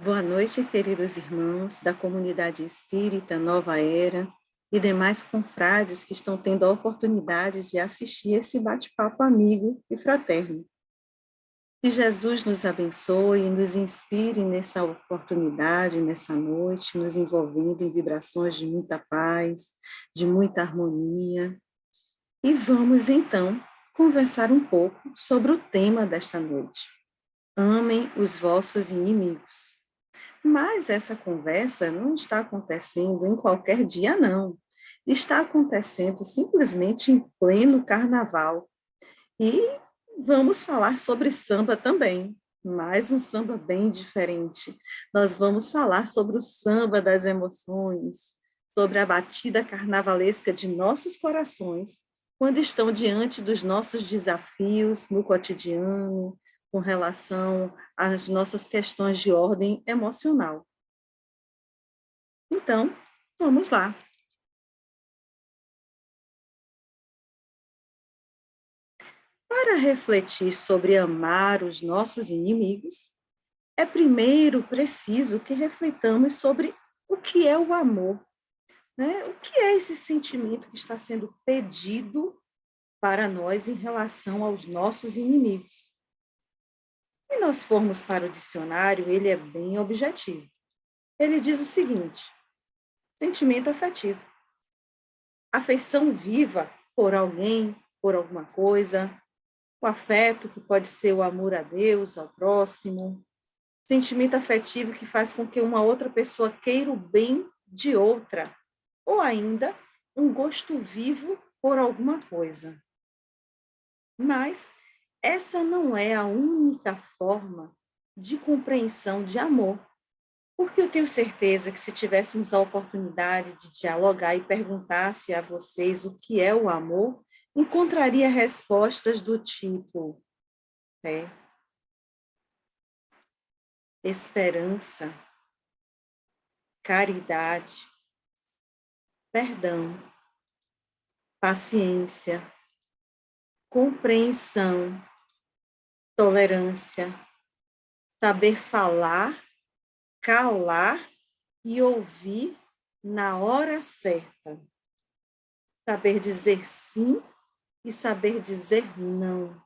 Boa noite, queridos irmãos da comunidade espírita Nova Era e demais confrades que estão tendo a oportunidade de assistir esse bate-papo amigo e fraterno. Que Jesus nos abençoe e nos inspire nessa oportunidade, nessa noite, nos envolvendo em vibrações de muita paz, de muita harmonia. E vamos, então, conversar um pouco sobre o tema desta noite. Amem os vossos inimigos. Mas essa conversa não está acontecendo em qualquer dia, não. Está acontecendo simplesmente em pleno carnaval. E vamos falar sobre samba também, mais um samba bem diferente. Nós vamos falar sobre o samba das emoções, sobre a batida carnavalesca de nossos corações, quando estão diante dos nossos desafios no cotidiano, com relação às nossas questões de ordem emocional. Então, vamos lá. Para refletir sobre amar os nossos inimigos, é primeiro preciso que refletamos sobre o que é o amor, né? O que é esse sentimento que está sendo pedido para nós em relação aos nossos inimigos. Se nós formos para o dicionário, ele é bem objetivo. Ele diz o seguinte: sentimento afetivo, afeição viva por alguém, por alguma coisa, o afeto, que pode ser o amor a Deus, ao próximo, sentimento afetivo que faz com que uma outra pessoa queira o bem de outra, ou ainda um gosto vivo por alguma coisa. Mas essa não é a única forma de compreensão de amor, porque eu tenho certeza que se tivéssemos a oportunidade de dialogar e perguntasse a vocês o que é o amor, encontraria respostas do tipo fé, esperança, caridade, perdão, paciência, compreensão, tolerância, saber falar, calar e ouvir na hora certa, saber dizer sim e saber dizer não,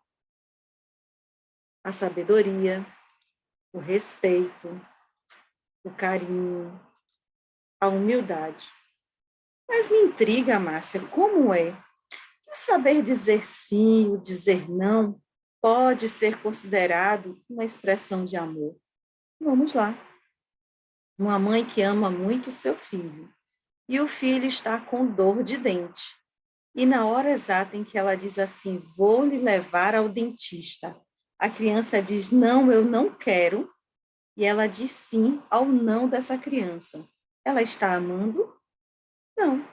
a sabedoria, o respeito, o carinho, a humildade. Mas me intriga, Márcia, como é que o saber dizer sim, o dizer não, pode ser considerado uma expressão de amor? Vamos lá. Uma mãe que ama muito seu filho, e o filho está com dor de dente. E na hora exata em que ela diz assim, vou lhe levar ao dentista, a criança diz, não, eu não quero, e ela diz sim ao não dessa criança. Ela está amando? Não.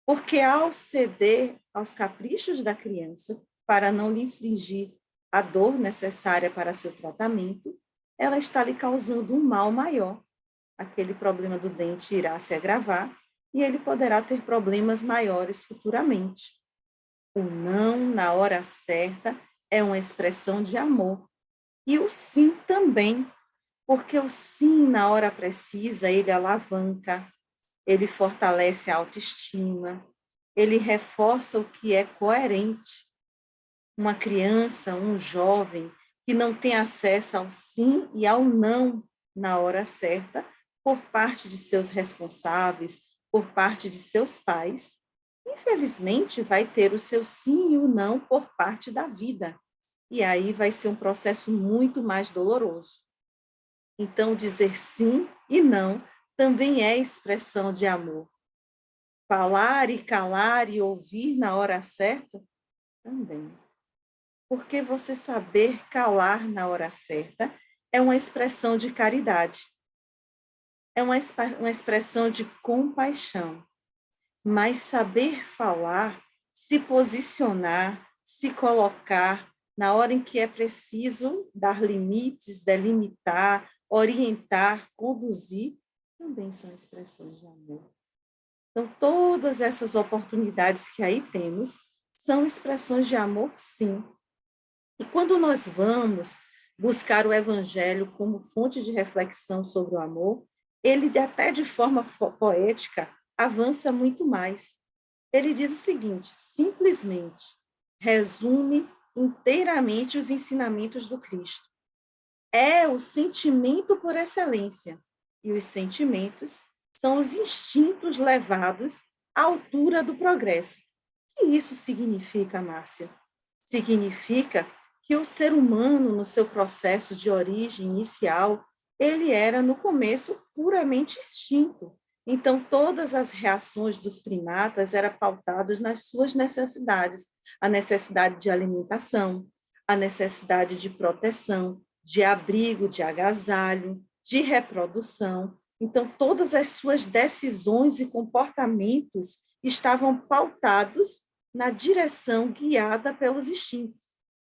Porque ao ceder aos caprichos da criança, para não lhe infligir a dor necessária para seu tratamento, ela está lhe causando um mal maior. Aquele problema do dente irá se agravar e ele poderá ter problemas maiores futuramente. O não na hora certa é uma expressão de amor. E o sim também, porque o sim na hora precisa, ele alavanca, ele fortalece a autoestima, ele reforça o que é coerente. Uma criança, um jovem que não tem acesso ao sim e ao não na hora certa, por parte de seus responsáveis, por parte de seus pais, infelizmente vai ter o seu sim e o não por parte da vida. E aí vai ser um processo muito mais doloroso. Então, dizer sim e não também é expressão de amor. Falar e calar e ouvir na hora certa também. Porque você saber calar na hora certa é uma expressão de caridade, é uma expressão de compaixão. Mas saber falar, se posicionar, se colocar na hora em que é preciso dar limites, delimitar, orientar, conduzir, também são expressões de amor. Então, todas essas oportunidades que aí temos são expressões de amor, sim. E quando nós vamos buscar o evangelho como fonte de reflexão sobre o amor, ele até de forma poética avança muito mais. Ele diz o seguinte: simplesmente resume inteiramente os ensinamentos do Cristo. É o sentimento por excelência, e os sentimentos são os instintos levados à altura do progresso. O que isso significa, Márcia? Significa que o ser humano, no seu processo de origem inicial, ele era, no começo, puramente instinto. Então, todas as reações dos primatas eram pautadas nas suas necessidades. A necessidade de alimentação, a necessidade de proteção, de abrigo, de agasalho, de reprodução. Então, todas as suas decisões e comportamentos estavam pautados na direção guiada pelos instintos.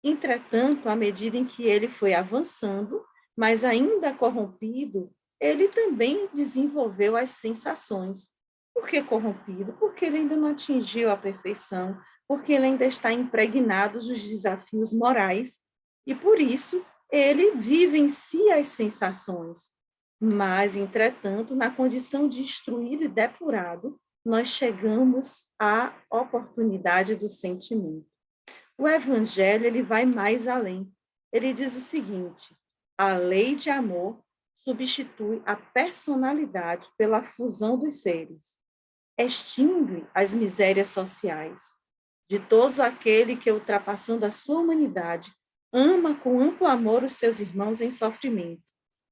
Entretanto, à medida em que ele foi avançando, mas ainda corrompido, ele também desenvolveu as sensações. Por que corrompido? Porque ele ainda não atingiu a perfeição, porque ele ainda está impregnado dos desafios morais, e por isso ele vivencia as sensações. Mas, entretanto, na condição de instruído e depurado, nós chegamos à oportunidade do sentimento. O evangelho, ele vai mais além. Ele diz o seguinte: a lei de amor substitui a personalidade pela fusão dos seres. Extingue as misérias sociais. Ditoso aquele que, ultrapassando a sua humanidade, ama com amplo amor os seus irmãos em sofrimento.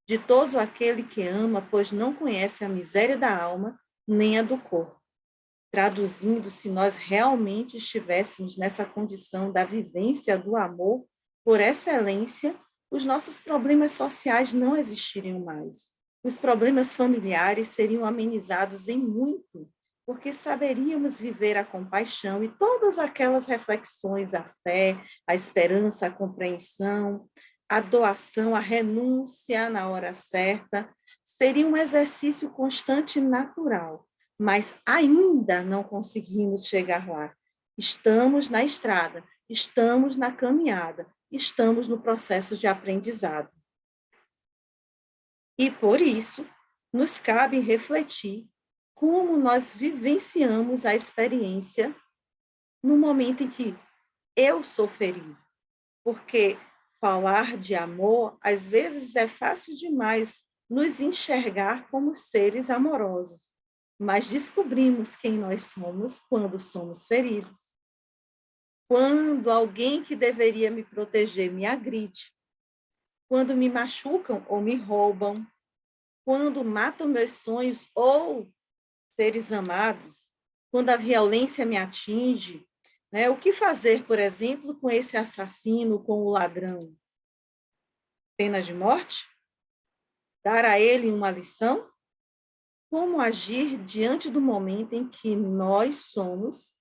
Ditoso aquele que ama, pois não conhece a miséria da alma, nem a do corpo. Traduzindo, se nós realmente estivéssemos nessa condição da vivência do amor por excelência, os nossos problemas sociais não existiriam mais. Os problemas familiares seriam amenizados em muito, porque saberíamos viver a compaixão e todas aquelas reflexões, a fé, a esperança, a compreensão, a doação, a renúncia na hora certa, seria um exercício constante e natural, mas ainda não conseguimos chegar lá. Estamos na estrada, estamos na caminhada, estamos no processo de aprendizado. E por isso, nos cabe refletir como nós vivenciamos a experiência no momento em que eu sou ferido. Porque falar de amor, às vezes, é fácil demais nos enxergar como seres amorosos, mas descobrimos quem nós somos quando somos feridos. Quando alguém que deveria me proteger me agride, quando me machucam ou me roubam, quando matam meus sonhos ou seres amados, quando a violência me atinge, né? O que fazer, por exemplo, com esse assassino, com o ladrão? Pena de morte? Dar a ele uma lição? Como agir diante do momento em que nós somos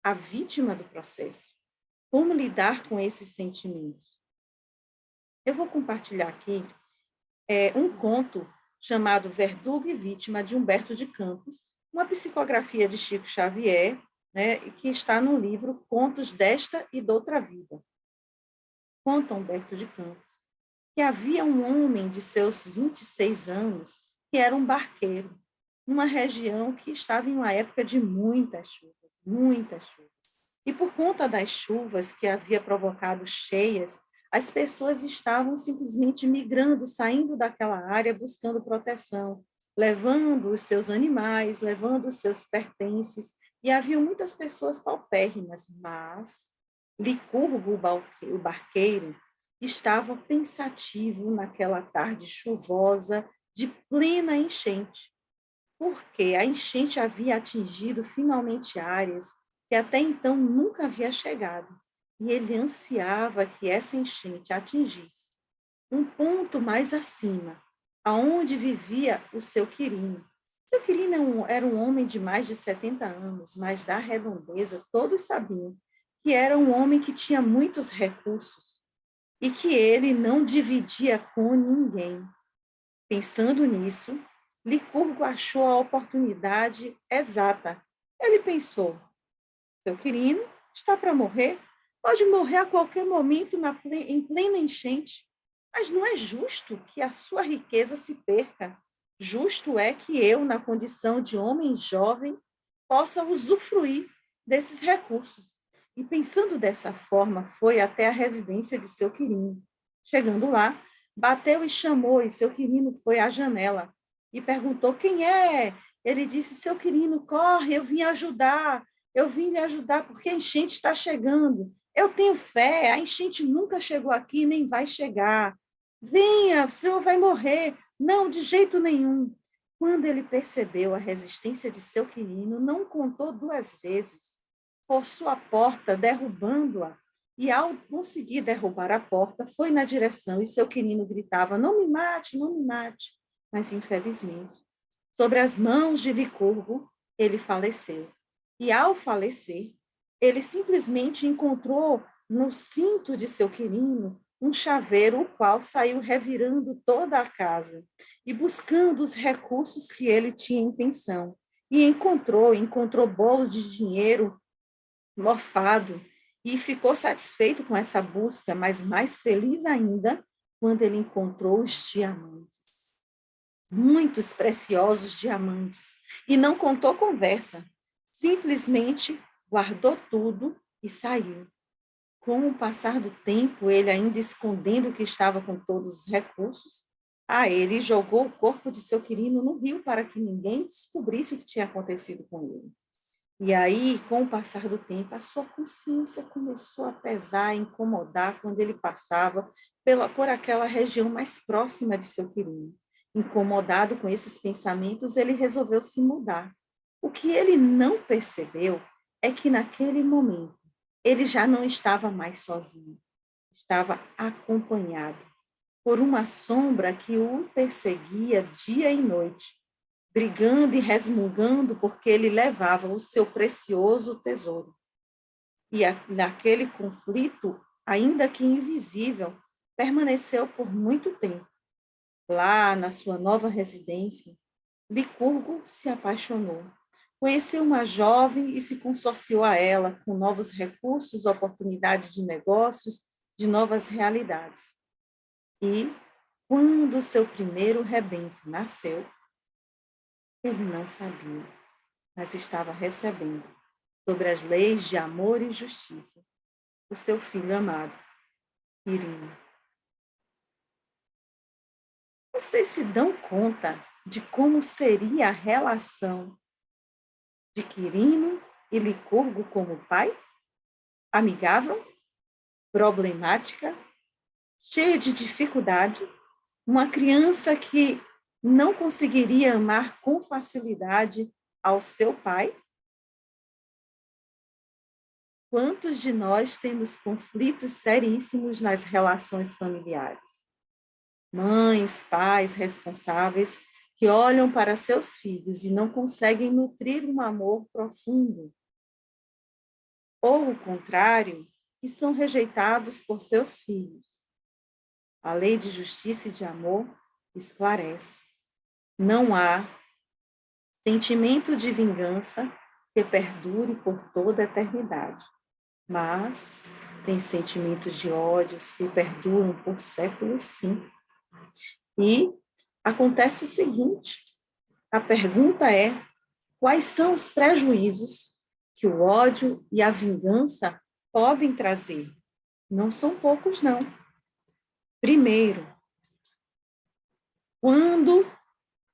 a vítima do processo? Como lidar com esses sentimentos? Eu vou compartilhar aqui um conto chamado Verdugo e Vítima, de Humberto de Campos, uma psicografia de Chico Xavier, né, que está no livro Contos desta e d'Outra Vida. Conta Humberto de Campos que havia um homem de seus 26 anos que era um barqueiro, numa região que estava em uma época de muitas chuvas, muitas chuvas. E por conta das chuvas que havia provocado cheias, as pessoas estavam simplesmente migrando, saindo daquela área, buscando proteção, levando os seus animais, levando os seus pertences, e havia muitas pessoas paupérrimas, mas Licurgo, o barqueiro, estava pensativo naquela tarde chuvosa de plena enchente, porque a enchente havia atingido finalmente áreas que até então nunca havia chegado, e ele ansiava que essa enchente atingisse um ponto mais acima, aonde vivia o seu Quirino. Seu Quirino era um homem de mais de 70 anos, mas da redondeza todos sabiam que era um homem que tinha muitos recursos, e que ele não dividia com ninguém. Pensando nisso, Licurgo achou a oportunidade exata. Ele pensou: seu Quirino está para morrer, pode morrer a qualquer momento em plena enchente. Mas não é justo que a sua riqueza se perca. Justo é que eu, na condição de homem jovem, possa usufruir desses recursos. E pensando dessa forma, foi até a residência de seu quirino. Chegando lá, bateu e chamou, e seu quirino foi à janela e perguntou: quem é? Ele disse: seu quirino, corre, eu vim ajudar. Eu vim lhe ajudar porque a enchente está chegando. Eu tenho fé, a enchente nunca chegou aqui, nem vai chegar. Venha, o senhor vai morrer. Não, de jeito nenhum. Quando ele percebeu a resistência de seu quirino, não contou duas vezes. Forçou a porta, derrubando-a, e ao conseguir derrubar a porta, foi na direção e seu quirino gritava: não me mate, não me mate. Mas, infelizmente, sobre as mãos de Licurgo, ele faleceu. E, ao falecer, ele simplesmente encontrou no cinto de seu quirino um chaveiro, o qual saiu revirando toda a casa e buscando os recursos que ele tinha intenção. E encontrou bolos de dinheiro mofado e ficou satisfeito com essa busca, mas mais feliz ainda quando ele encontrou os diamantes. Muitos preciosos diamantes. E não contou conversa. Simplesmente guardou tudo e saiu. Com o passar do tempo, ele ainda escondendo que estava com todos os recursos, ele jogou o corpo de seu quirino no rio para que ninguém descobrisse o que tinha acontecido com ele. E aí, com o passar do tempo, a sua consciência começou a pesar, a incomodar quando ele passava por aquela região mais próxima de seu quirino. Incomodado com esses pensamentos, ele resolveu se mudar. O que ele não percebeu é que naquele momento ele já não estava mais sozinho, estava acompanhado por uma sombra que o perseguia dia e noite, brigando e resmungando porque ele levava o seu precioso tesouro. E naquele conflito, ainda que invisível, permaneceu por muito tempo. Lá, na sua nova residência, Licurgo se apaixonou. Conheceu uma jovem e se consorciou a ela com novos recursos, oportunidades de negócios, de novas realidades. E, quando seu primeiro rebento nasceu, ele não sabia, mas estava recebendo, sobre as leis de amor e justiça, o seu filho amado, Quirino. Vocês se dão conta de como seria a relação de Quirino e Licurgo como pai? Amigável, problemática, cheia de dificuldade, uma criança que não conseguiria amar com facilidade ao seu pai? Quantos de nós temos conflitos seríssimos nas relações familiares? Mães, pais responsáveis que olham para seus filhos e não conseguem nutrir um amor profundo. Ou o contrário, que são rejeitados por seus filhos. A lei de justiça e de amor esclarece. Não há sentimento de vingança que perdure por toda a eternidade, mas tem sentimentos de ódios que perduram por séculos, sim. E acontece o seguinte, a pergunta é: quais são os prejuízos que o ódio e a vingança podem trazer? Não são poucos, não. Primeiro, quando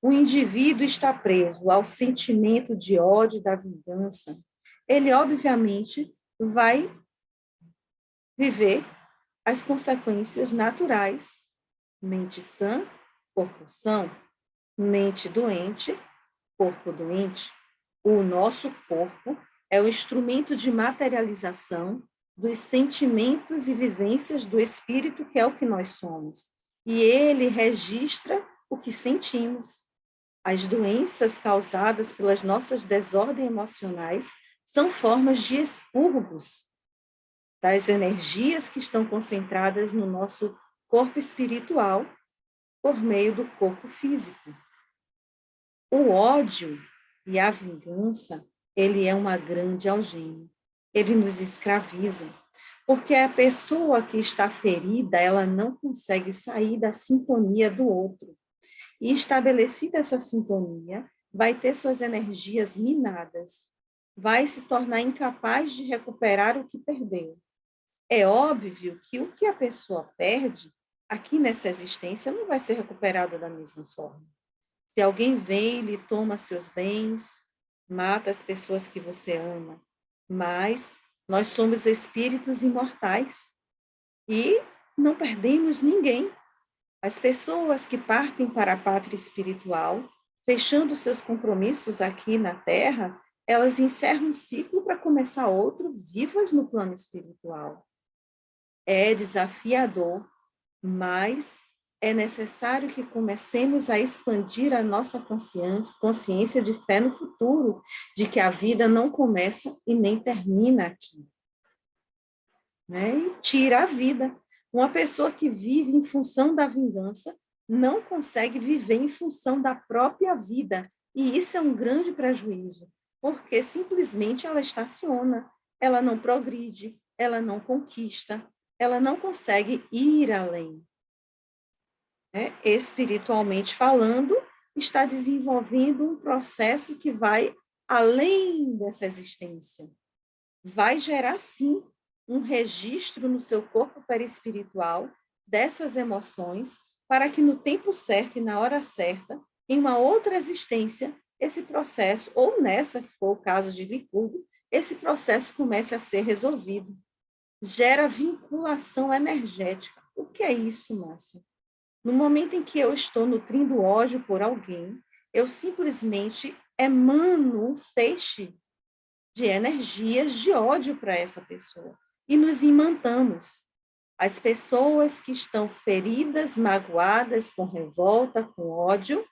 o indivíduo está preso ao sentimento de ódio e da vingança, ele, obviamente, vai viver as consequências naturais. Mente sã, corpo são. Mente doente, corpo doente. O nosso corpo é o instrumento de materialização dos sentimentos e vivências do espírito, que é o que nós somos. E ele registra o que sentimos. As doenças causadas pelas nossas desordens emocionais são formas de expurgos das energias que estão concentradas no nosso corpo espiritual por meio do corpo físico. O ódio e a vingança, ele é uma grande algema. Ele nos escraviza. Porque a pessoa que está ferida, ela não consegue sair da sintonia do outro. E estabelecida essa sintonia, vai ter suas energias minadas, vai se tornar incapaz de recuperar o que perdeu. É óbvio que o que a pessoa perde aqui nessa existência não vai ser recuperado da mesma forma. Se alguém vem e lhe toma seus bens, mata as pessoas que você ama, mas nós somos espíritos imortais e não perdemos ninguém. As pessoas que partem para a pátria espiritual, fechando seus compromissos aqui na Terra, elas encerram um ciclo para começar outro, vivas no plano espiritual. É desafiador, mas é necessário que comecemos a expandir a nossa consciência de fé no futuro, de que a vida não começa e nem termina aqui. Né? E tira a vida. Uma pessoa que vive em função da vingança não consegue viver em função da própria vida. E isso é um grande prejuízo, porque simplesmente ela estaciona, ela não progride, ela não conquista, ela não consegue ir além. Né? Espiritualmente falando, está desenvolvendo um processo que vai além dessa existência. Vai gerar, sim, um registro no seu corpo perispiritual dessas emoções, para que no tempo certo e na hora certa, em uma outra existência, esse processo, ou nessa, que for o caso de Licurgo, esse processo comece a ser resolvido. Gera vinculação energética. O que é isso, Márcia? No momento em que eu estou nutrindo ódio por alguém, eu simplesmente emano um feixe de energias de ódio para essa pessoa e nos imantamos. As pessoas que estão feridas, magoadas, com revolta, com ódio,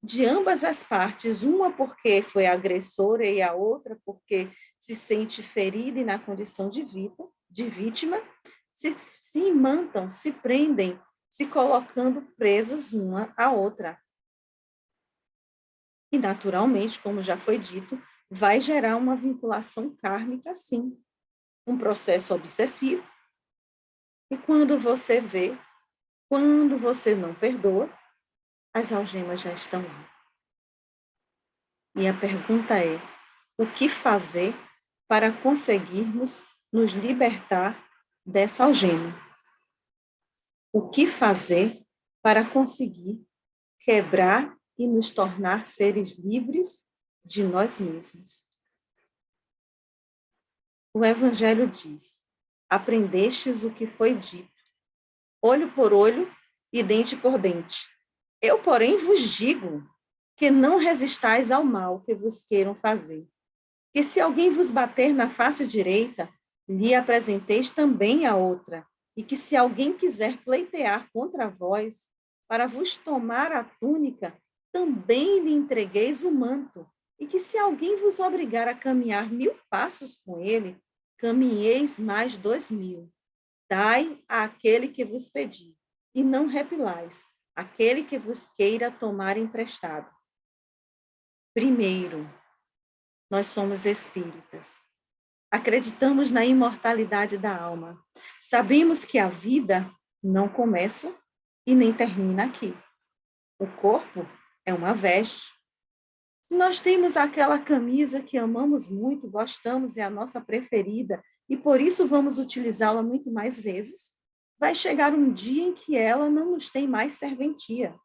de ambas as partes, uma porque foi agressora e a outra porque se sente ferida e na condição de vítima, se imantam, se prendem, se colocando presas uma à outra. E, naturalmente, como já foi dito, vai gerar uma vinculação kármica, sim, um processo obsessivo. E quando você vê, quando você não perdoa, as algemas já estão lá. E a pergunta é: o que fazer para conseguirmos nos libertar dessa algema? O que fazer para conseguir quebrar e nos tornar seres livres de nós mesmos? O Evangelho diz: aprendestes o que foi dito, olho por olho e dente por dente. Eu, porém, vos digo que não resistais ao mal que vos queiram fazer. Que se alguém vos bater na face direita, lhe apresenteis também a outra. E que se alguém quiser pleitear contra vós, para vos tomar a túnica, também lhe entregueis o manto. E que se alguém vos obrigar a caminhar 1000 passos com ele, caminheis mais 2000. Dai àquele que vos pedir, e não repilais, aquele que vos queira tomar emprestado. Primeiro, nós somos espíritas. Acreditamos na imortalidade da alma. Sabemos que a vida não começa e nem termina aqui. O corpo é uma veste. Se nós temos aquela camisa que amamos muito, gostamos, é a nossa preferida, e por isso vamos utilizá-la muito mais vezes, vai chegar um dia em que ela não nos tem mais serventia.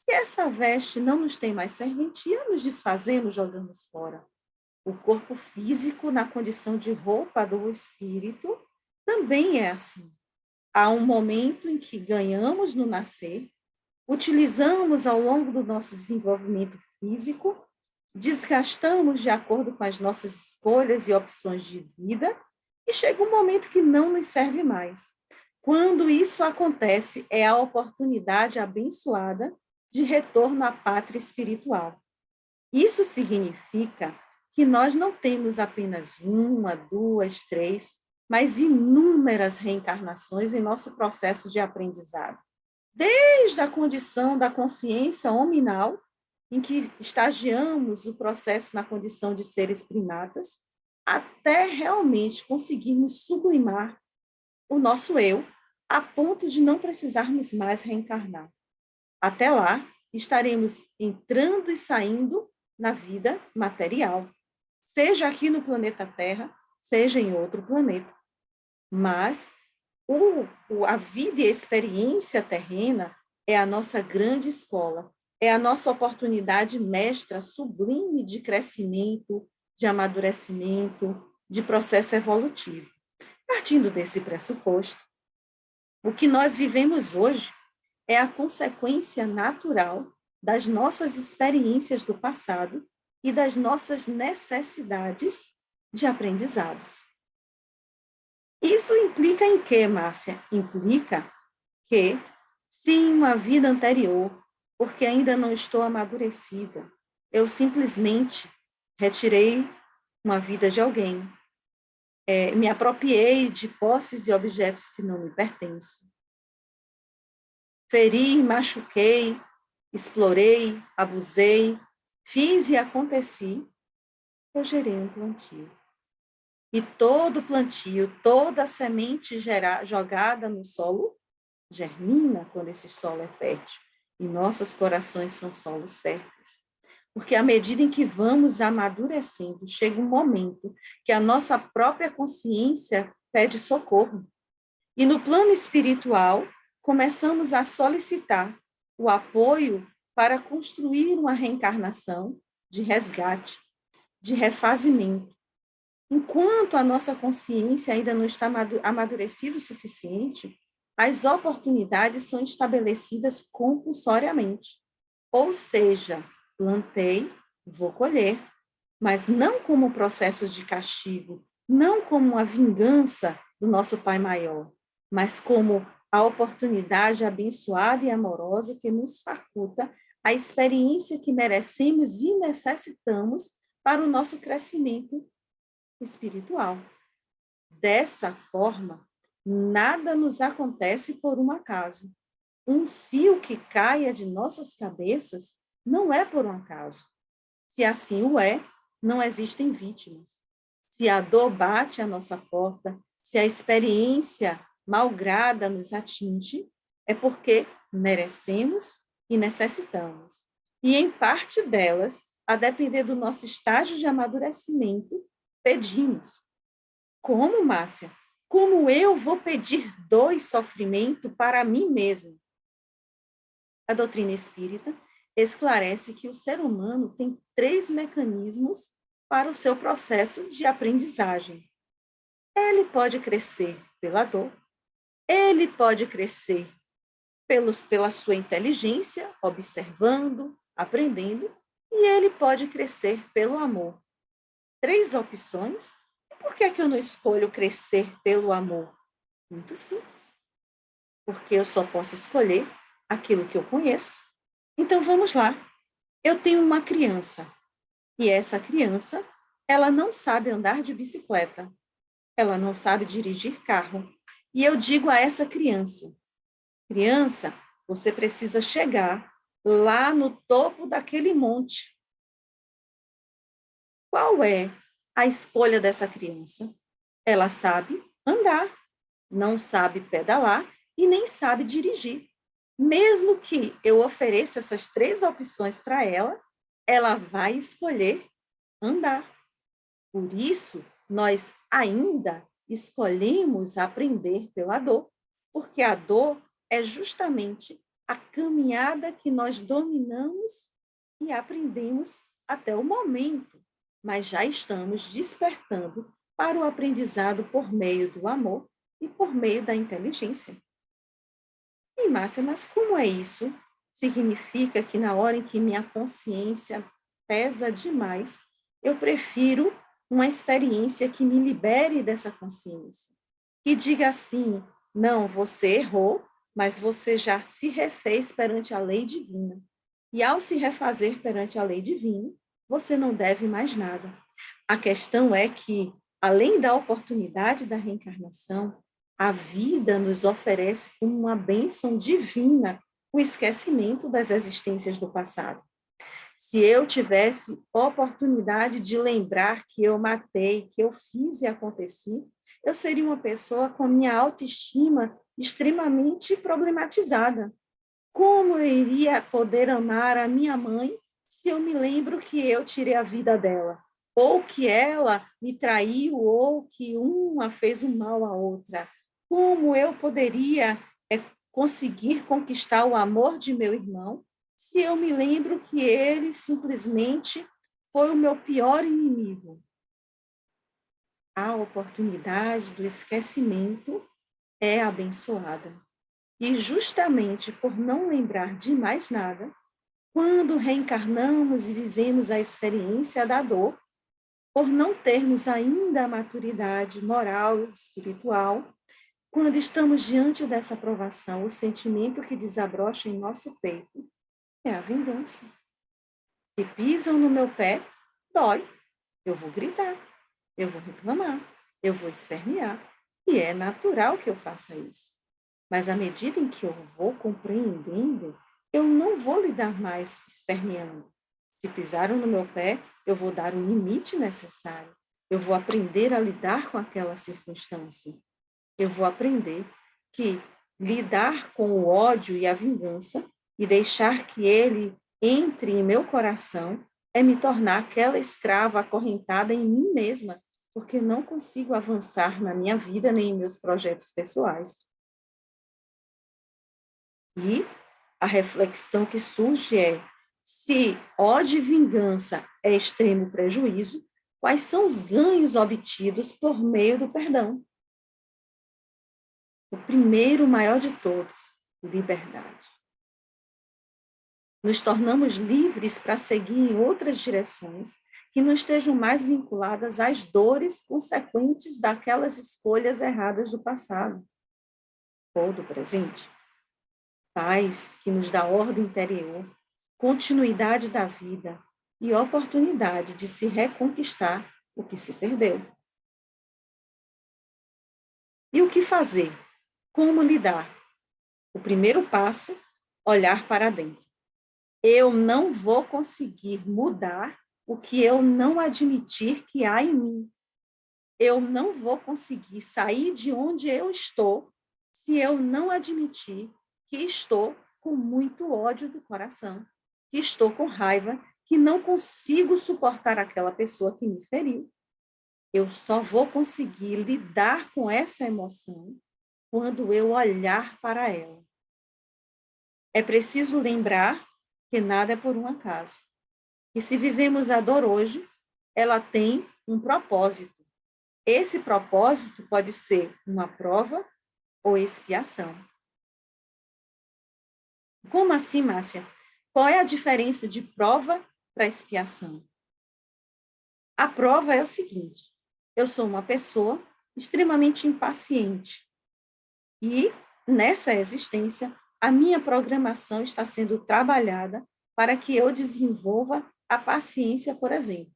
Se essa veste não nos tem mais serventia, nos desfazemos, jogamos fora. O corpo físico, na condição de roupa do espírito, também é assim. Há um momento em que ganhamos no nascer, utilizamos ao longo do nosso desenvolvimento físico, desgastamos de acordo com as nossas escolhas e opções de vida, e chega um momento que não nos serve mais. Quando isso acontece, é a oportunidade abençoada de retorno à pátria espiritual. Isso significa que nós não temos apenas uma, duas, três, mas inúmeras reencarnações em nosso processo de aprendizado. Desde a condição da consciência hominal, em que estagiamos o processo na condição de seres primatas, até realmente conseguirmos sublimar o nosso eu, a ponto de não precisarmos mais reencarnar. Até lá, estaremos entrando e saindo na vida material, seja aqui no planeta Terra, seja em outro planeta. Mas a vida e a experiência terrena é a nossa grande escola, é a nossa oportunidade mestra sublime de crescimento, de amadurecimento, de processo evolutivo. Partindo desse pressuposto, o que nós vivemos hoje é a consequência natural das nossas experiências do passado e das nossas necessidades de aprendizados. Isso implica em quê, Márcia? Implica que, se em uma vida anterior, porque ainda não estou amadurecida, eu simplesmente retirei uma vida de alguém, me apropriei de posses e objetos que não me pertencem, feri, machuquei, explorei, abusei, fiz e aconteci, eu gerei um plantio. E todo plantio, toda semente jogada no solo, germina quando esse solo é fértil. E nossos corações são solos férteis. Porque à medida em que vamos amadurecendo, chega um momento que a nossa própria consciência pede socorro. E no plano espiritual, começamos a solicitar o apoio para construir uma reencarnação de resgate, de refazimento. Enquanto a nossa consciência ainda não está amadurecida o suficiente, as oportunidades são estabelecidas compulsoriamente. Ou seja, plantei, vou colher, mas não como um processo de castigo, não como uma vingança do nosso Pai Maior, mas como a oportunidade abençoada e amorosa que nos faculta a experiência que merecemos e necessitamos para o nosso crescimento espiritual. Dessa forma, nada nos acontece por um acaso. Um fio que caia de nossas cabeças não é por um acaso. Se assim o é, não existem vítimas. Se a dor bate à nossa porta, se a experiência malgrada nos atinge, é porque merecemos e necessitamos. E em parte delas, a depender do nosso estágio de amadurecimento, pedimos. Como, Márcia? Como eu vou pedir dor e sofrimento para mim mesmo? A doutrina espírita esclarece que o ser humano tem 3 mecanismos para o seu processo de aprendizagem. Ele pode crescer pela dor, ele pode crescer pela sua inteligência, observando, aprendendo, e ele pode crescer pelo amor. 3 opções. E por que eu não escolho crescer pelo amor? Muito simples. Porque eu só posso escolher aquilo que eu conheço. Então, vamos lá. Eu tenho uma criança, e essa criança, ela não sabe andar de bicicleta, ela não sabe dirigir carro. E eu digo a essa criança, criança, você precisa chegar lá no topo daquele monte. Qual é a escolha dessa criança? Ela sabe andar, não sabe pedalar e nem sabe dirigir. Mesmo que eu ofereça essas 3 opções para ela, ela vai escolher andar. Por isso, nós ainda escolhemos aprender pela dor, porque a dor é justamente a caminhada que nós dominamos e aprendemos até o momento, mas já estamos despertando para o aprendizado por meio do amor e por meio da inteligência. E, Márcia, mas como é isso? Significa que na hora em que minha consciência pesa demais, eu prefiro uma experiência que me libere dessa consciência. Que diga assim, não, você errou, mas você já se refez perante a lei divina. E ao se refazer perante a lei divina, você não deve mais nada. A questão é que, além da oportunidade da reencarnação, a vida nos oferece como uma bênção divina o esquecimento das existências do passado. Se eu tivesse oportunidade de lembrar que eu matei, que eu fiz e aconteci, eu seria uma pessoa com minha autoestima extremamente problematizada. Como eu iria poder amar a minha mãe se eu me lembro que eu tirei a vida dela? Ou que ela me traiu, ou que uma fez um mal à outra? Como eu poderia conseguir conquistar o amor de meu irmão se eu me lembro que ele simplesmente foi o meu pior inimigo? A oportunidade do esquecimento é abençoada. E justamente por não lembrar de mais nada, quando reencarnamos e vivemos a experiência da dor, por não termos ainda a maturidade moral e espiritual, quando estamos diante dessa provação, o sentimento que desabrocha em nosso peito é a vingança. Se pisam no meu pé, dói. Eu vou gritar, eu vou reclamar, eu vou espernear. E é natural que eu faça isso. Mas à medida em que eu vou compreendendo, eu não vou lidar mais esperneando. Se pisaram no meu pé, eu vou dar o limite necessário. Eu vou aprender a lidar com aquela circunstância. Eu vou aprender que lidar com o ódio e a vingança e deixar que ele entre em meu coração é me tornar aquela escrava acorrentada em mim mesma, porque não consigo avançar na minha vida nem em meus projetos pessoais. E a reflexão que surge é: se ódio e vingança é extremo prejuízo, quais são os ganhos obtidos por meio do perdão? O primeiro, maior de todos, liberdade. Nos tornamos livres para seguir em outras direções que não estejam mais vinculadas às dores consequentes daquelas escolhas erradas do passado ou do presente. Paz que nos dá ordem interior, continuidade da vida e oportunidade de se reconquistar o que se perdeu. E o que fazer? Como lidar? O primeiro passo, olhar para dentro. Eu não vou conseguir mudar o que eu não admitir que há em mim. Eu não vou conseguir sair de onde eu estou se eu não admitir que estou com muito ódio do coração, que estou com raiva, que não consigo suportar aquela pessoa que me feriu. Eu só vou conseguir lidar com essa emoção quando eu olhar para ela. É preciso lembrar que nada é por um acaso. E se vivemos a dor hoje, ela tem um propósito. Esse propósito pode ser uma prova ou expiação. Como assim, Márcia? Qual é a diferença de prova para expiação? A prova é o seguinte: eu sou uma pessoa extremamente impaciente e, nessa existência, a minha programação está sendo trabalhada para que eu desenvolva a paciência, por exemplo.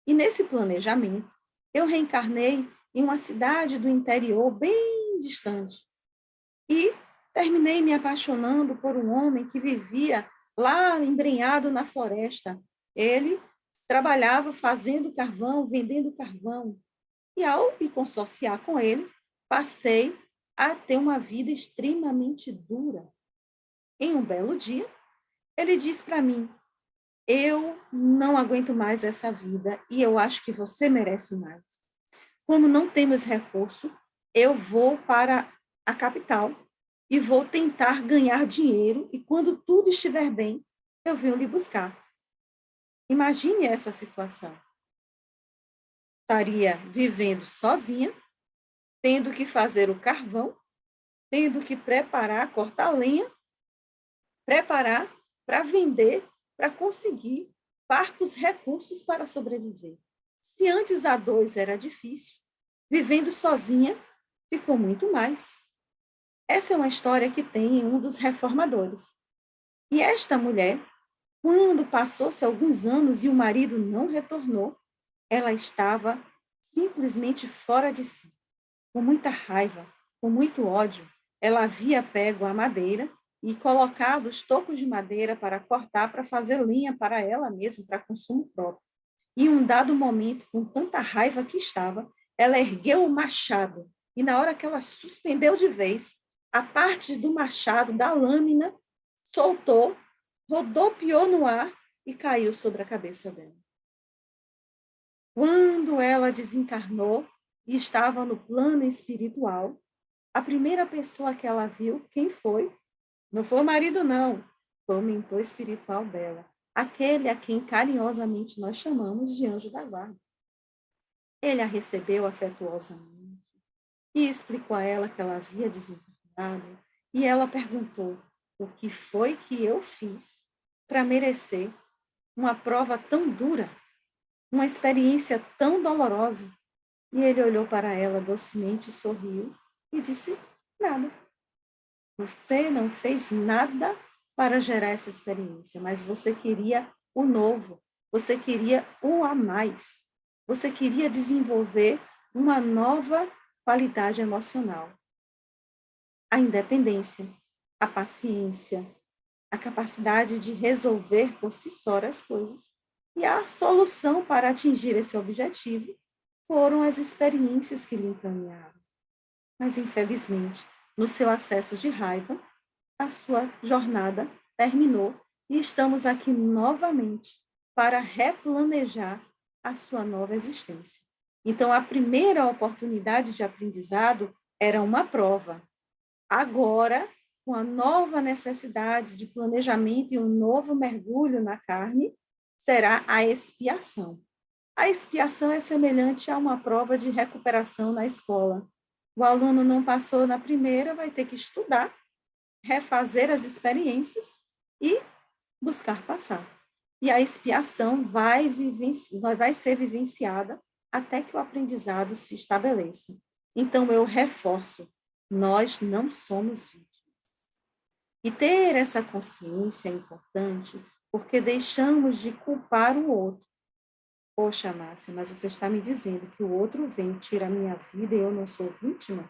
E nesse planejamento, eu reencarnei em uma cidade do interior bem distante e terminei me apaixonando por um homem que vivia lá embrenhado na floresta. Ele trabalhava fazendo carvão, vendendo carvão. E ao me consorciar com ele, passei a ter uma vida extremamente dura. Em um belo dia, ele disse para mim: eu não aguento mais essa vida e eu acho que você merece mais. Como não temos recurso, eu vou para a capital e vou tentar ganhar dinheiro e quando tudo estiver bem, eu venho lhe buscar. Imagine essa situação. Estaria vivendo sozinha, tendo que fazer o carvão, tendo que preparar, cortar lenha, preparar para vender, para conseguir parcos recursos para sobreviver. Se antes a dois era difícil, vivendo sozinha ficou muito mais. Essa é uma história que tem em um dos reformadores. E esta mulher, quando passou-se alguns anos e o marido não retornou, ela estava simplesmente fora de si, com muita raiva, com muito ódio. Ela havia pego a madeira e colocado os tocos de madeira para cortar, para fazer lenha para ela mesma, para consumo próprio. E em um dado momento, com tanta raiva que estava, ela ergueu o machado, e na hora que ela suspendeu de vez, a parte do machado, da lâmina, soltou, rodopiou no ar e caiu sobre a cabeça dela. Quando ela desencarnou e estava no plano espiritual, a primeira pessoa que ela viu, quem foi? Não foi o marido, não. Foi o mentor espiritual dela. Aquele a quem carinhosamente nós chamamos de anjo da guarda. Ele a recebeu afetuosamente e explicou a ela que ela havia desencarnado. E ela perguntou: o que foi que eu fiz para merecer uma prova tão dura, uma experiência tão dolorosa? E ele olhou para ela docemente, sorriu e disse: nada. Você não fez nada para gerar essa experiência, mas você queria o novo, você queria o a mais, você queria desenvolver uma nova qualidade emocional. A independência, a paciência, a capacidade de resolver por si só as coisas. E a solução para atingir esse objetivo foram as experiências que lhe encaminharam. Mas, infelizmente, no seu acesso de raiva, a sua jornada terminou e estamos aqui novamente para replanejar a sua nova existência. Então, a primeira oportunidade de aprendizado era uma prova. Agora, com a nova necessidade de planejamento e um novo mergulho na carne, será a expiação. A expiação é semelhante a uma prova de recuperação na escola. O aluno não passou na primeira, vai ter que estudar, refazer as experiências e buscar passar. E a expiação vai ser vivenciada até que o aprendizado se estabeleça. Então, eu reforço, nós não somos vítimas. E ter essa consciência é importante porque deixamos de culpar o outro. Poxa, Márcia, mas você está me dizendo que o outro vem, tira a minha vida e eu não sou vítima?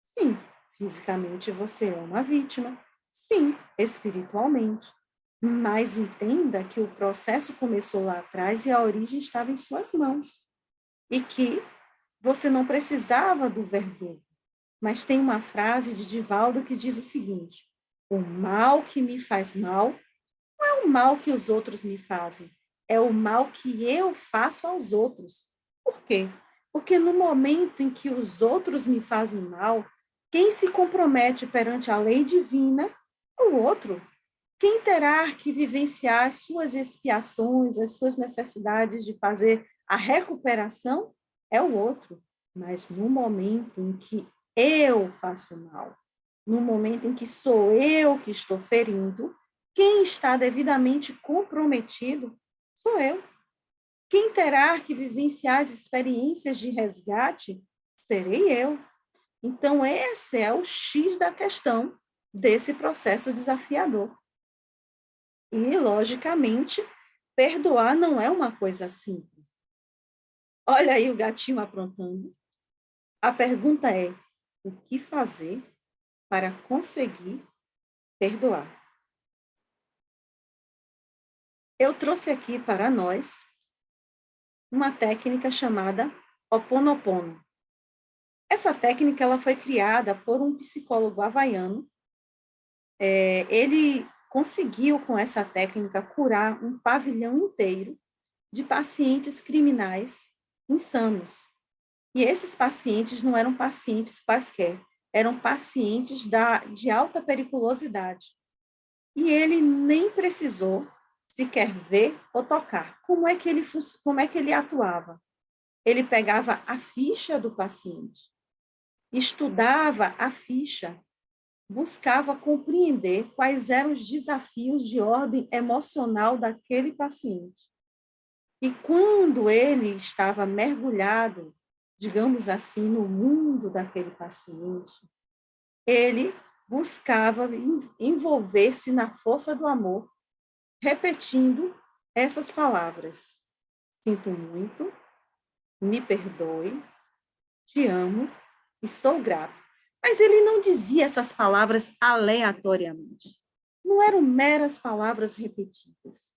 Sim, fisicamente você é uma vítima. Sim, espiritualmente. Mas entenda que o processo começou lá atrás e a origem estava em suas mãos. E que você não precisava do verdugo. Mas tem uma frase de Divaldo que diz o seguinte: o mal que me faz mal não é o mal que os outros me fazem, é o mal que eu faço aos outros. Por quê? Porque no momento em que os outros me fazem mal, quem se compromete perante a lei divina é o outro. Quem terá que vivenciar as suas expiações, as suas necessidades de fazer a recuperação é o outro. Mas no momento em que eu faço mal, no momento em que sou eu que estou ferindo, quem está devidamente comprometido sou eu. Quem terá que vivenciar as experiências de resgate serei eu. Então, esse é o X da questão desse processo desafiador. E, logicamente, perdoar não é uma coisa simples. Olha aí o gatinho aprontando. A pergunta é: o que fazer para conseguir perdoar? Eu trouxe aqui para nós uma técnica chamada Ho'oponopono. Essa técnica ela foi criada por um psicólogo havaiano. Ele conseguiu, com essa técnica, curar um pavilhão inteiro de pacientes criminais insanos. E esses pacientes não eram pacientes quaisquer, eram pacientes de alta periculosidade. E ele nem precisou sequer ver ou tocar. Como é que ele atuava? Ele pegava a ficha do paciente, estudava a ficha, buscava compreender quais eram os desafios de ordem emocional daquele paciente. E quando ele estava mergulhado, digamos assim, no mundo daquele paciente, ele buscava envolver-se na força do amor, repetindo essas palavras: sinto muito, me perdoe, te amo e sou grato. Mas ele não dizia essas palavras aleatoriamente. Não eram meras palavras repetidas.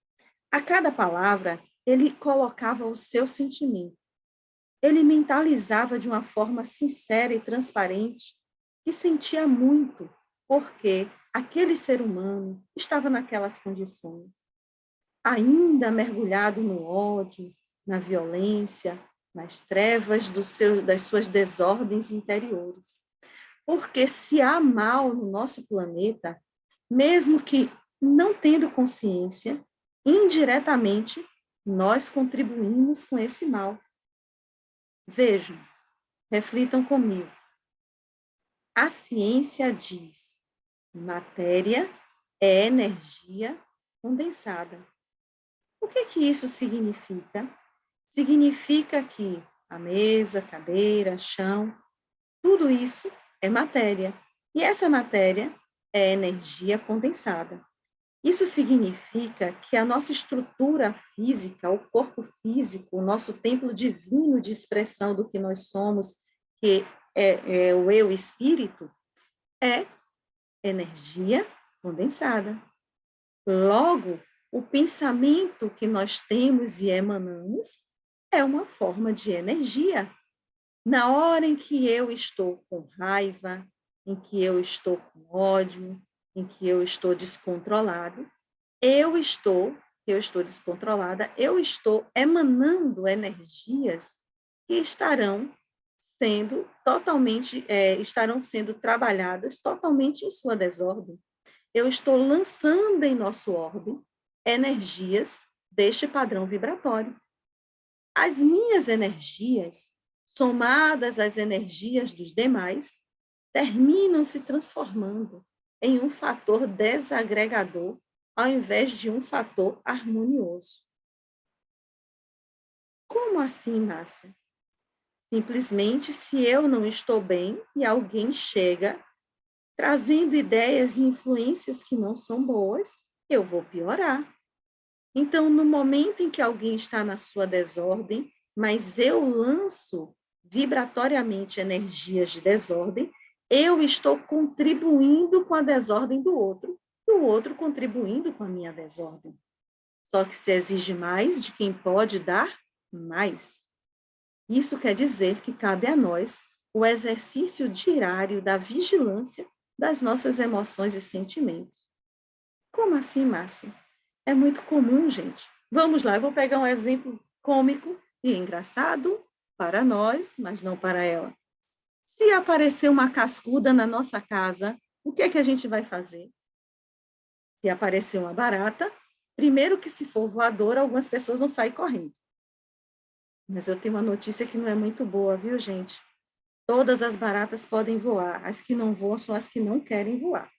A cada palavra, ele colocava o seu sentimento. Ele mentalizava de uma forma sincera e transparente que sentia muito, porque aquele ser humano estava naquelas condições, ainda mergulhado no ódio, na violência, nas trevas das suas desordens interiores. Porque se há mal no nosso planeta, mesmo que não tendo consciência, indiretamente nós contribuímos com esse mal. Vejam, reflitam comigo. A ciência diz: matéria é energia condensada. O que isso significa? Significa que a mesa, cadeira, chão, tudo isso é matéria. E essa matéria é energia condensada. Isso significa que a nossa estrutura física, o corpo físico, o nosso templo divino de expressão do que nós somos, que é o eu espírito, é energia condensada. Logo, o pensamento que nós temos e emanamos é uma forma de energia. Na hora em que eu estou com raiva, em que eu estou com ódio, em que eu estou descontrolado, eu estou descontrolada, eu estou emanando energias que estarão sendo trabalhadas totalmente em sua desordem. Eu estou lançando em nosso orbe energias deste padrão vibratório. As minhas energias, somadas às energias dos demais, terminam se transformando em um fator desagregador ao invés de um fator harmonioso. Como assim, Márcia? Simplesmente se eu não estou bem e alguém chega trazendo ideias e influências que não são boas, eu vou piorar. Então, no momento em que alguém está na sua desordem, mas eu lanço vibratoriamente energias de desordem, eu estou contribuindo com a desordem do outro, e o outro contribuindo com a minha desordem. Só que se exige mais de quem pode dar mais. Isso quer dizer que cabe a nós o exercício diário da vigilância das nossas emoções e sentimentos. Como assim, Márcia? É muito comum, gente. Vamos lá, eu vou pegar um exemplo cômico e engraçado para nós, mas não para ela. Se aparecer uma cascuda na nossa casa, o que é que a gente vai fazer? Se aparecer uma barata, primeiro que se for voadora, algumas pessoas vão sair correndo. Mas eu tenho uma notícia que não é muito boa, viu, gente? Todas as baratas podem voar, as que não voam são as que não querem voar.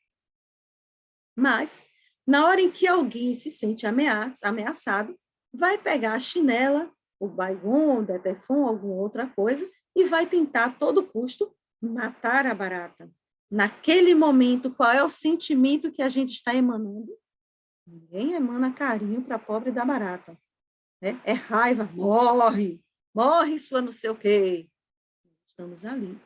Mas, na hora em que alguém se sente ameaçado, vai pegar a chinela, o Baygon, o Detefon, alguma outra coisa, e vai tentar a todo custo matar a barata. Naquele momento, qual é o sentimento que a gente está emanando? Ninguém emana carinho para a pobre da barata. Né? É raiva, morre, morre sua não sei o quê. Estamos ali,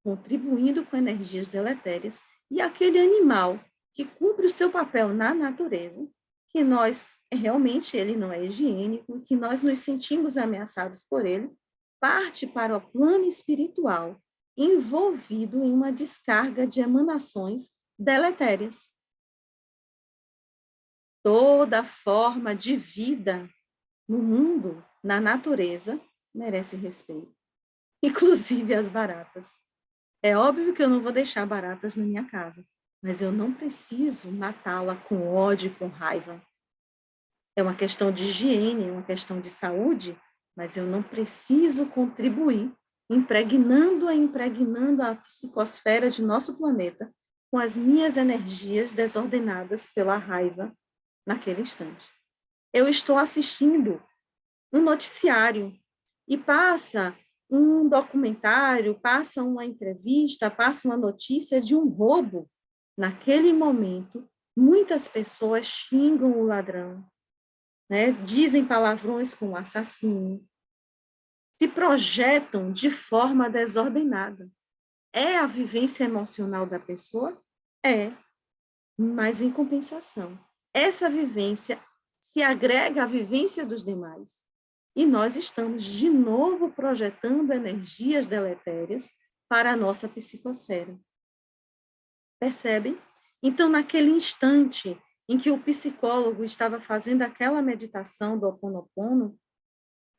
contribuindo com energias deletérias, e aquele animal que cumpre o seu papel na natureza, que nós, realmente, ele não é higiênico, que nós nos sentimos ameaçados por ele, parte para o plano espiritual, envolvido em uma descarga de emanações deletérias. Toda forma de vida no mundo, na natureza, merece respeito, inclusive as baratas. É óbvio que eu não vou deixar baratas na minha casa, mas eu não preciso matá-la com ódio e com raiva. É uma questão de higiene, é uma questão de saúde, mas eu não preciso contribuir impregnando a psicosfera de nosso planeta com as minhas energias desordenadas pela raiva naquele instante. Eu estou assistindo um noticiário e passa um documentário, passa uma entrevista, passa uma notícia de um roubo. Naquele momento, muitas pessoas xingam o ladrão, né? Dizem palavrões com o assassino, se projetam de forma desordenada. É a vivência emocional da pessoa? É, mas em compensação. Essa vivência se agrega à vivência dos demais. e nós estamos de novo projetando energias deletérias para a nossa psicosfera. Percebem? Então, naquele instante em que o psicólogo estava fazendo aquela meditação do Ho Oponopono,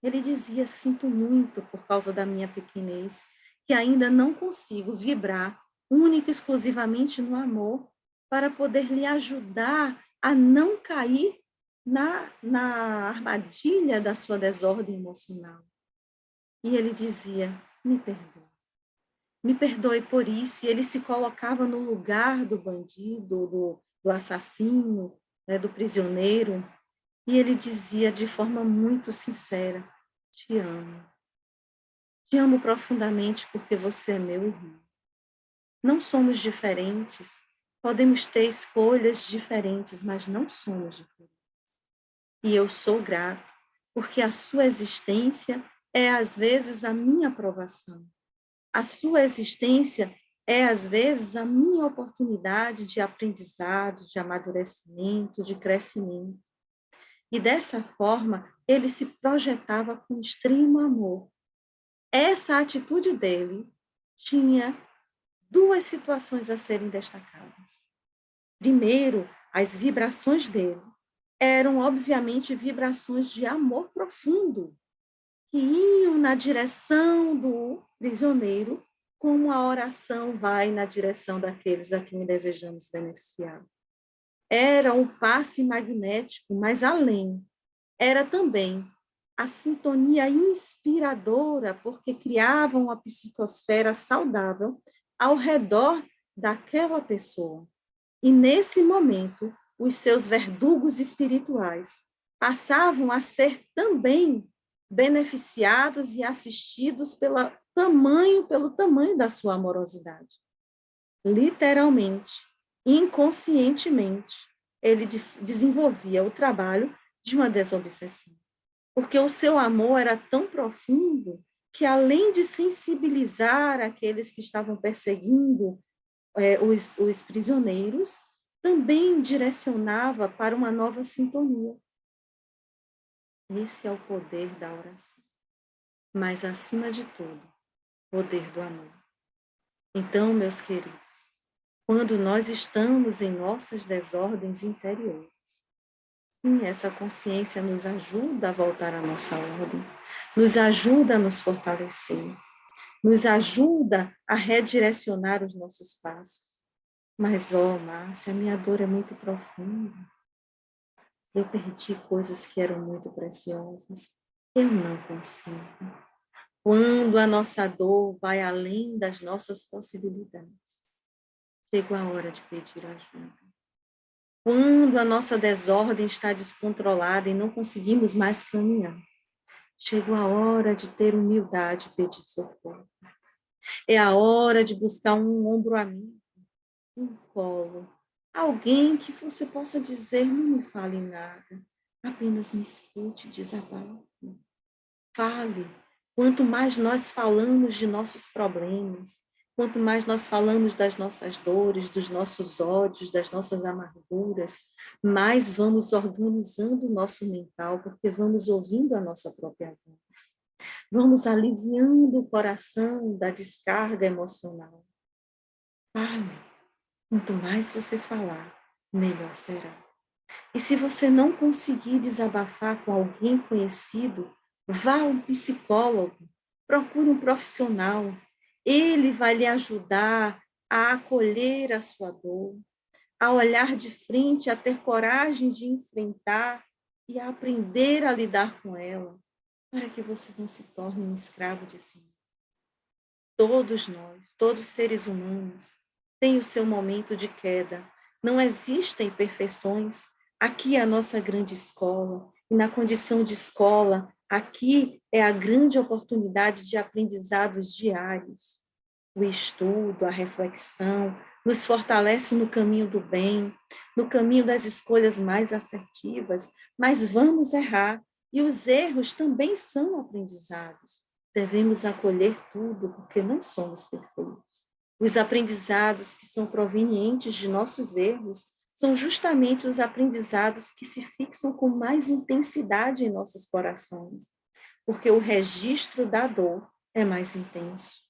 ele dizia: sinto muito por causa da minha pequenez, que ainda não consigo vibrar única e exclusivamente no amor para poder lhe ajudar a não cair na armadilha da sua desordem emocional. E ele dizia: me perdoe. Me perdoe por isso. E ele se colocava no lugar do bandido, do assassino, né, do prisioneiro. E ele dizia de forma muito sincera: te amo. Te amo profundamente porque você é meu irmão. Não somos diferentes. Podemos ter escolhas diferentes, mas não somos diferentes. E eu sou grato, porque a sua existência é, às vezes, a minha aprovação. A sua existência é, às vezes, a minha oportunidade de aprendizado, de amadurecimento, de crescimento. E dessa forma, ele se projetava com extremo amor. Essa atitude dele tinha duas situações a serem destacadas. Primeiro, as vibrações dele eram, obviamente, vibrações de amor profundo, que iam na direção do prisioneiro, como a oração vai na direção daqueles a quem desejamos beneficiar. Era o passe magnético, mas além, era também a sintonia inspiradora, porque criavam uma psicosfera saudável ao redor daquela pessoa. E nesse momento, os seus verdugos espirituais passavam a ser também beneficiados e assistidos pelo tamanho da sua amorosidade. Literalmente, inconscientemente, ele desenvolvia o trabalho de uma desobsessão. Porque o seu amor era tão profundo que, além de sensibilizar aqueles que estavam perseguindo os prisioneiros, também direcionava para uma nova sintonia. Esse é o poder da oração. Mas, acima de tudo, poder do amor. Então, meus queridos, quando nós estamos em nossas desordens interiores, sim, essa consciência nos ajuda a voltar à nossa ordem, nos ajuda a nos fortalecer, nos ajuda a redirecionar os nossos passos. Mas, Márcia, a minha dor é muito profunda. Eu perdi coisas que eram muito preciosas. Eu não consigo. Quando a nossa dor vai além das nossas possibilidades, chegou a hora de pedir ajuda. Quando a nossa desordem está descontrolada e não conseguimos mais caminhar, chegou a hora de ter humildade e pedir socorro. É a hora de buscar um ombro amigo, um colo, alguém que você possa dizer: não me fale nada, apenas me escute, desabafe. Fale. Quanto mais nós falamos de nossos problemas, quanto mais nós falamos das nossas dores, dos nossos ódios, das nossas amarguras, mais vamos organizando o nosso mental, porque vamos ouvindo a nossa própria voz. Vamos aliviando o coração da descarga emocional. Fale. Quanto mais você falar, melhor será. E se você não conseguir desabafar com alguém conhecido, vá a um psicólogo, procure um profissional. Ele vai lhe ajudar a acolher a sua dor, a olhar de frente, a ter coragem de enfrentar e a aprender a lidar com ela, para que você não se torne um escravo de si. Todos nós, todos seres humanos, têm o seu momento de queda. Não existem perfeições. Aqui é a nossa grande escola, e na condição de escola, aqui é a grande oportunidade de aprendizados diários. O estudo, a reflexão, nos fortalece no caminho do bem, no caminho das escolhas mais assertivas, mas vamos errar, e os erros também são aprendizados. Devemos acolher tudo, porque não somos perfeitos. Os aprendizados que são provenientes de nossos erros são justamente os aprendizados que se fixam com mais intensidade em nossos corações. porque o registro da dor é mais intenso.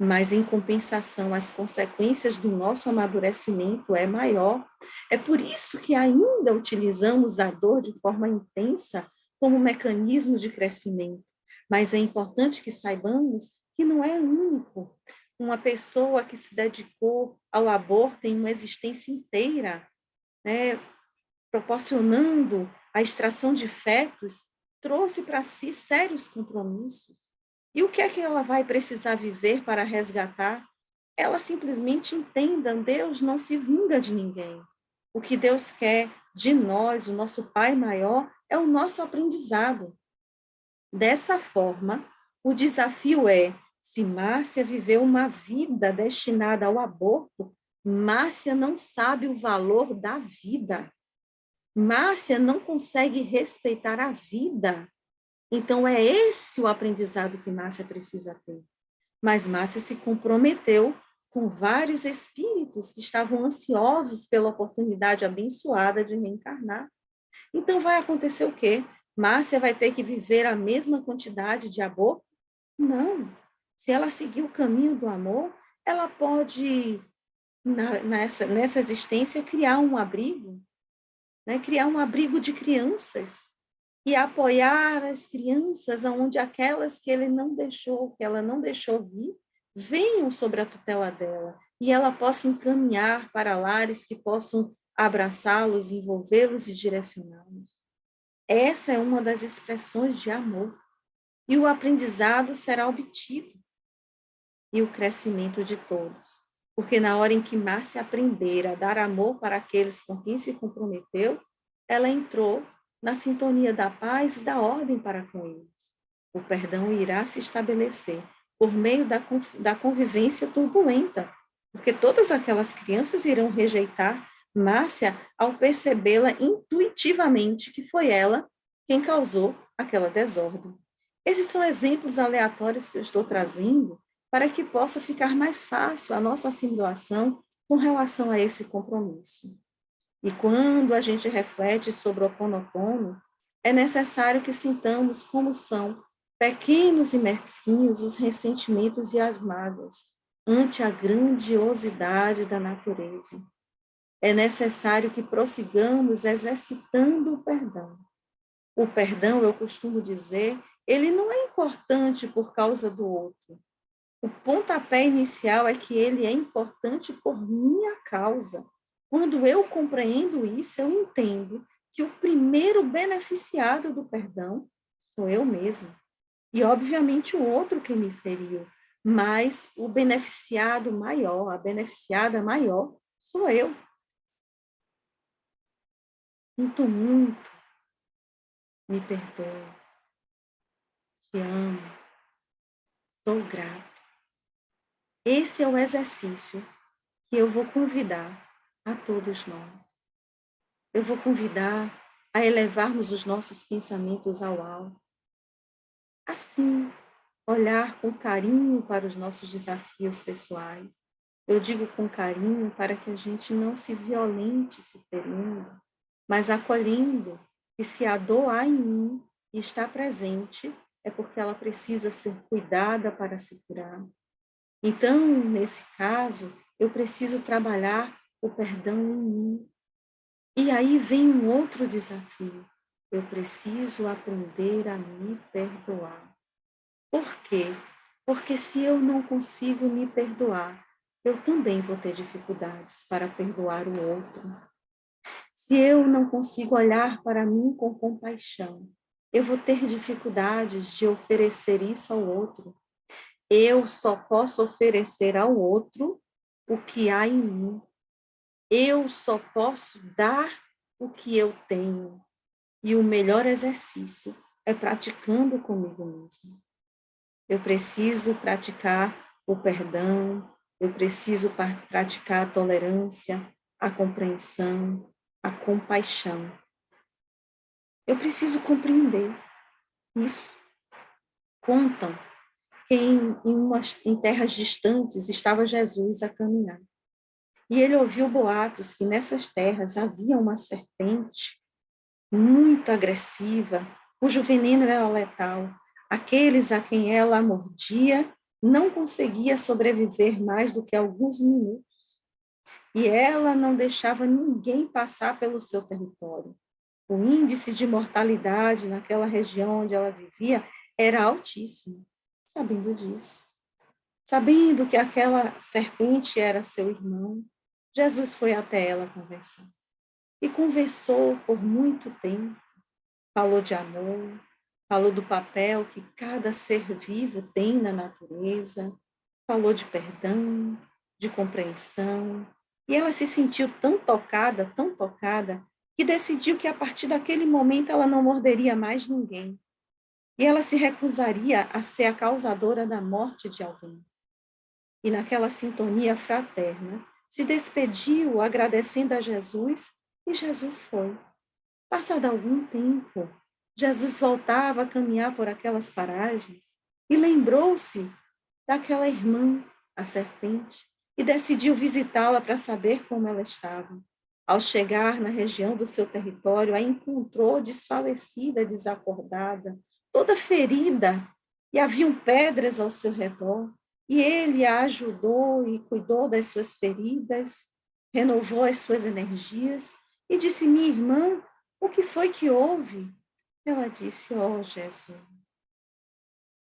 Mas, em compensação, as consequências do nosso amadurecimento é maior. É por isso que ainda utilizamos a dor de forma intensa como mecanismo de crescimento. Mas é importante que saibamos que não é único. Uma pessoa que se dedicou ao aborto em uma existência inteira, né, proporcionando a extração de fetos, trouxe para si sérios compromissos. E o que é que ela vai precisar viver para resgatar? Ela simplesmente entenda, Deus não se vinga de ninguém. O que Deus quer de nós, o nosso Pai maior, é o nosso aprendizado. Dessa forma, o desafio é, se Márcia viveu uma vida destinada ao aborto, Márcia não sabe o valor da vida. Márcia não consegue respeitar a vida. Então, é esse o aprendizado que Márcia precisa ter. Mas Márcia se comprometeu com vários espíritos que estavam ansiosos pela oportunidade abençoada de reencarnar. Então, vai acontecer o quê? Márcia vai ter que viver a mesma quantidade de aborto? Não. Se ela seguir o caminho do amor, ela pode, nessa existência, criar um abrigo, né? Criar um abrigo de crianças e apoiar as crianças onde aquelas que ela não deixou vir, venham sobre a tutela dela e ela possa encaminhar para lares que possam abraçá-los, envolvê-los e direcioná-los. Essa é uma das expressões de amor. E o aprendizado será obtido e o crescimento de todos. Porque na hora em que Márcia aprender a dar amor para aqueles com quem se comprometeu, ela entrou na sintonia da paz e da ordem para com eles. O perdão irá se estabelecer por meio da convivência turbulenta, porque todas aquelas crianças irão rejeitar Márcia ao percebê-la intuitivamente que foi ela quem causou aquela desordem. Esses são exemplos aleatórios que eu estou trazendo para que possa ficar mais fácil a nossa assimilação com relação a esse compromisso. E quando a gente reflete sobre o Ho Oponopono, é necessário que sintamos como são pequenos e mesquinhos os ressentimentos e as mágoas ante a grandiosidade da natureza. É necessário que prossigamos exercitando o perdão. O perdão, eu costumo dizer, ele não é importante por causa do outro. O pontapé inicial é que ele é importante por minha causa. Quando eu compreendo isso, eu entendo que o primeiro beneficiado do perdão sou eu mesmo. E, obviamente, o outro que me feriu. Mas o beneficiado maior, a beneficiada maior, sou eu. Sinto muito, me perdoe, te amo, sou grato. Esse é o exercício que eu vou convidar a todos nós. Eu vou convidar a elevarmos os nossos pensamentos ao alto. Assim, olhar com carinho para os nossos desafios pessoais. Eu digo com carinho para que a gente não se violente se ferindo, mas acolhendo que se a dor há em mim e está presente, é porque ela precisa ser cuidada para se curar. Então, nesse caso, eu preciso trabalhar o perdão em mim. E aí vem um outro desafio. Eu preciso aprender a me perdoar. Por quê? Porque se eu não consigo me perdoar, eu também vou ter dificuldades para perdoar o outro. Se eu não consigo olhar para mim com compaixão, eu vou ter dificuldades de oferecer isso ao outro. Eu só posso oferecer ao outro o que há em mim. Eu só posso dar o que eu tenho. E o melhor exercício é praticando comigo mesmo. Eu preciso praticar o perdão, eu preciso praticar a tolerância, a compreensão, a compaixão. Eu preciso compreender isso. Contam que em terras distantes estava Jesus a caminhar. E ele ouviu boatos que nessas terras havia uma serpente muito agressiva, cujo veneno era letal. Aqueles a quem ela mordia não conseguia sobreviver mais do que alguns minutos. E ela não deixava ninguém passar pelo seu território. O índice de mortalidade naquela região onde ela vivia era altíssimo. Sabendo disso, sabendo que aquela serpente era seu irmão, Jesus foi até ela conversar. E conversou por muito tempo. Falou de amor, falou do papel que cada ser vivo tem na natureza, falou de perdão, de compreensão. E ela se sentiu tão tocada, que decidiu que a partir daquele momento ela não morderia mais ninguém. E ela se recusaria a ser a causadora da morte de alguém. E naquela sintonia fraterna, se despediu agradecendo a Jesus e Jesus foi. Passado algum tempo, Jesus voltava a caminhar por aquelas paragens e lembrou-se daquela irmã, a serpente, e decidiu visitá-la para saber como ela estava. Ao chegar na região do seu território, a encontrou desfalecida, desacordada, toda ferida, e haviam pedras ao seu redor. E ele a ajudou e cuidou das suas feridas, renovou as suas energias e disse: minha irmã, o que foi que houve? Ela disse: oh, Jesus,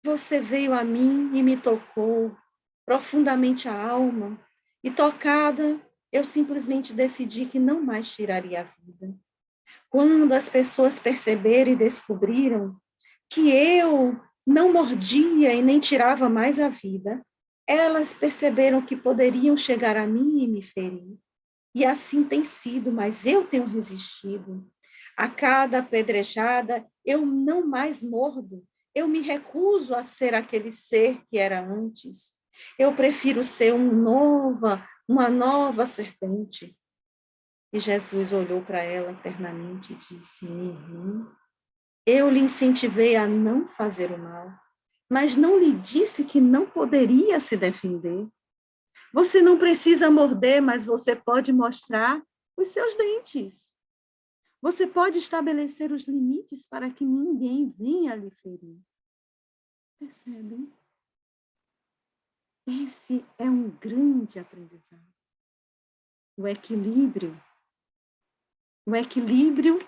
você veio a mim e me tocou profundamente a alma, e tocada, eu simplesmente decidi que não mais tiraria a vida. Quando as pessoas perceberam e descobriram que eu não mordia e nem tirava mais a vida, elas perceberam que poderiam chegar a mim e me ferir. E assim tem sido, mas eu tenho resistido. A cada apedrejada, eu não mais mordo. Eu me recuso a ser aquele ser que era antes. Eu prefiro ser uma nova serpente. E Jesus olhou para ela ternamente e disse: minha irmã, eu lhe incentivei a não fazer o mal, mas não lhe disse que não poderia se defender. Você não precisa morder, mas você pode mostrar os seus dentes. Você pode estabelecer os limites para que ninguém venha lhe ferir. Percebem? Esse é um grande aprendizado. O equilíbrio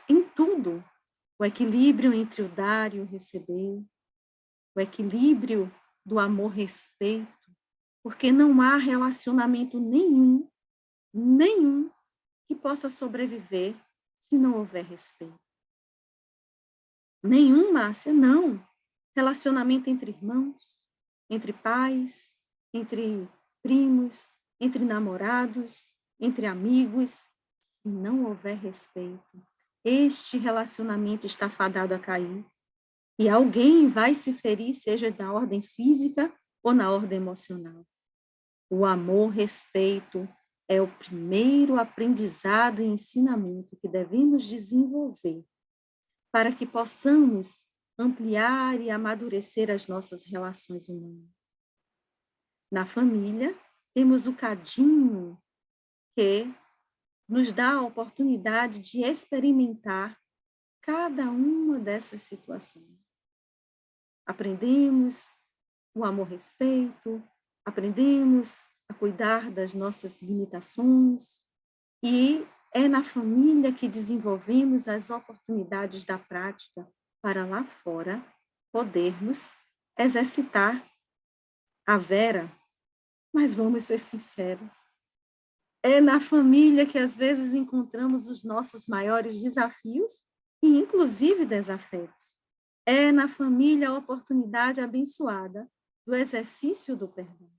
em tudo. O equilíbrio entre o dar e o receber. O equilíbrio do amor-respeito. Porque não há relacionamento nenhum que possa sobreviver se não houver respeito. Nenhum, Márcia, não. Relacionamento entre irmãos, entre pais, entre primos, entre namorados, entre amigos, se não houver respeito, este relacionamento está fadado a cair. E alguém vai se ferir, seja na ordem física ou na ordem emocional. O amor, respeito, é o primeiro aprendizado e ensinamento que devemos desenvolver para que possamos ampliar e amadurecer as nossas relações humanas. Na família, temos o cadinho que nos dá a oportunidade de experimentar cada uma dessas situações. Aprendemos o amor-respeito, aprendemos a cuidar das nossas limitações e é na família que desenvolvemos as oportunidades da prática para lá fora podermos exercitar a Vera, mas vamos ser sinceros. É na família que às vezes encontramos os nossos maiores desafios e inclusive desafetos. É na família a oportunidade abençoada do exercício do perdão.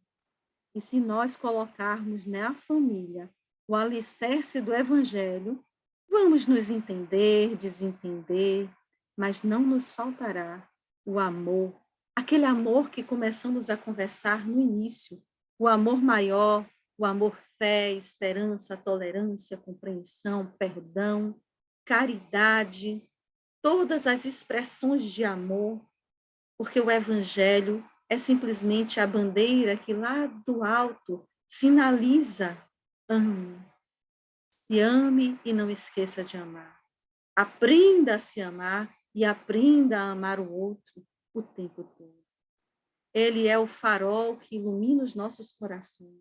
E se nós colocarmos na família o alicerce do evangelho, vamos nos entender, desentender, mas não nos faltará o amor, aquele amor que começamos a conversar no início, o amor maior, o amor fé, esperança, tolerância, compreensão, perdão, caridade, todas as expressões de amor, porque o evangelho é simplesmente a bandeira que lá do alto sinaliza: ame. Se ame e não esqueça de amar. Aprenda a se amar e aprenda a amar o outro. o tempo todo. Ele é o farol que ilumina os nossos corações,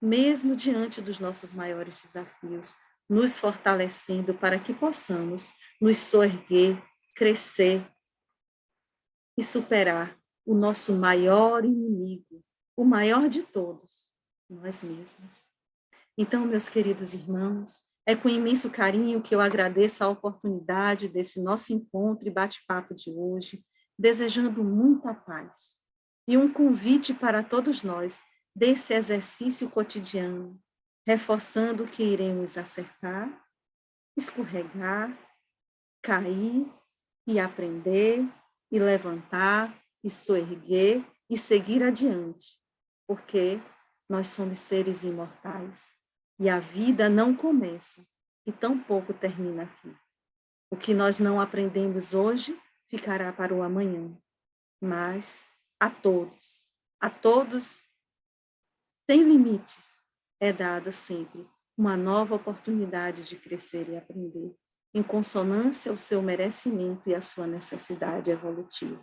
mesmo diante dos nossos maiores desafios, nos fortalecendo para que possamos nos soerguer, crescer e superar o nosso maior inimigo, o maior de todos, nós mesmos. Então, meus queridos irmãos, é com imenso carinho que eu agradeço a oportunidade desse nosso encontro e bate-papo de hoje, desejando muita paz e um convite para todos nós desse exercício cotidiano, reforçando que iremos acertar, escorregar, cair e aprender, e levantar, e soerguer, e seguir adiante, porque nós somos seres imortais, e a vida não começa, e tampouco termina aqui. O que nós não aprendemos hoje, ficará para o amanhã, mas a todos, sem limites, é dada sempre uma nova oportunidade de crescer e aprender, em consonância ao seu merecimento e à sua necessidade evolutiva.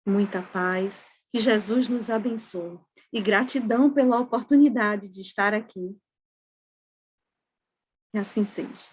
Muita paz, que Jesus nos abençoe e gratidão pela oportunidade de estar aqui. Que assim seja.